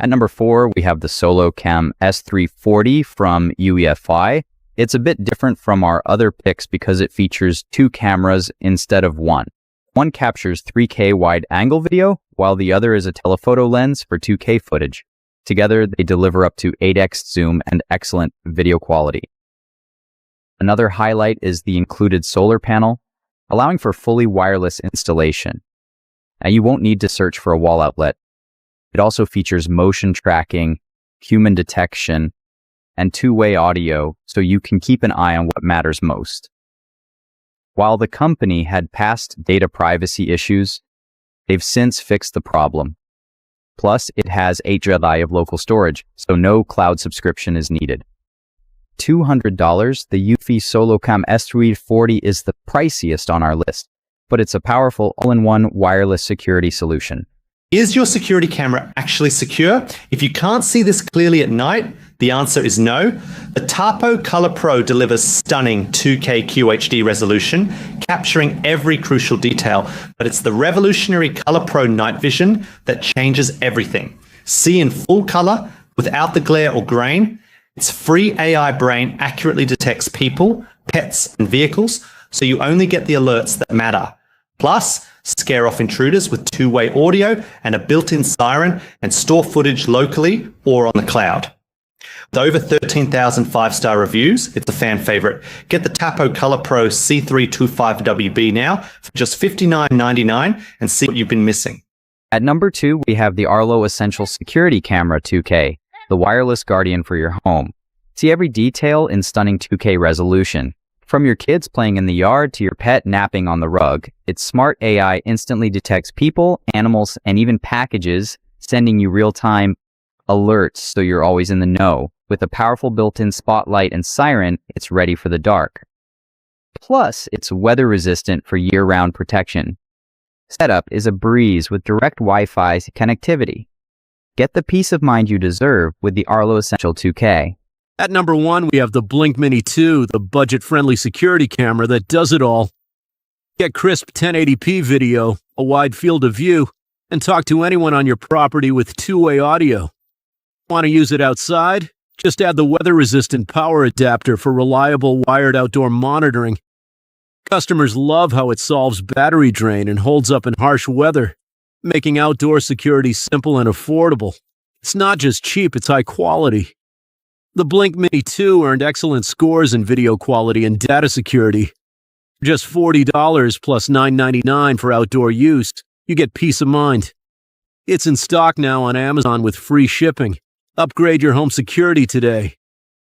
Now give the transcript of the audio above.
At number 4, we have the SoloCam S340 from Eufy. It's a bit different from our other picks because it features 2 cameras instead of 1. One captures 3K wide-angle video, while the other is a telephoto lens for 2K footage. Together, they deliver up to 8x zoom and excellent video quality. Another highlight is the included solar panel, allowing for fully wireless installation. Now, you won't need to search for a wall outlet. It also features motion tracking, human detection, and 2-way audio, so you can keep an eye on what matters most. While the company had past data privacy issues, they've since fixed the problem. Plus, it has 8 GB of local storage, so no cloud subscription is needed. $200, the Eufy SoloCam S340 is the priciest on our list, but it's a powerful all-in-one wireless security solution. Is your security camera actually secure? If you can't see this clearly at night, the answer is no. The Tapo ColorPro delivers stunning 2K QHD resolution, capturing every crucial detail, but it's the revolutionary ColorPro night vision that changes everything. See in full color, without the glare or grain. Its free AI brain accurately detects people, pets, and vehicles, so you only get the alerts that matter. Plus, scare off intruders with 2-way audio and a built-in siren, and store footage locally or on the cloud. With over 13,000 5-star reviews, it's a fan favorite. Get the Tapo ColorPro C325WB now for just $59.99 and see what you've been missing. At number 2, we have the Arlo Essential Security Camera 2K, the wireless guardian for your home. See every detail in stunning 2K resolution. From your kids playing in the yard to your pet napping on the rug, its smart AI instantly detects people, animals, and even packages, sending you real-time alerts so you're always in the know. With a powerful built-in spotlight and siren, it's ready for the dark. Plus, it's weather-resistant for year-round protection. Setup is a breeze with direct Wi-Fi connectivity. Get the peace of mind you deserve with the Arlo Essential 2K. At number 1, we have the Blink Mini 2, the budget-friendly security camera that does it all. Get crisp 1080p video, a wide field of view, and talk to anyone on your property with 2-way audio. Want to use it outside? Just add the weather-resistant power adapter for reliable wired outdoor monitoring. Customers love how it solves battery drain and holds up in harsh weather, making outdoor security simple and affordable. It's not just cheap, it's high quality. The Blink Mini 2 earned excellent scores in video quality and data security. Just $40 plus $9.99 for outdoor use, you get peace of mind. It's in stock now on Amazon with free shipping. Upgrade your home security today.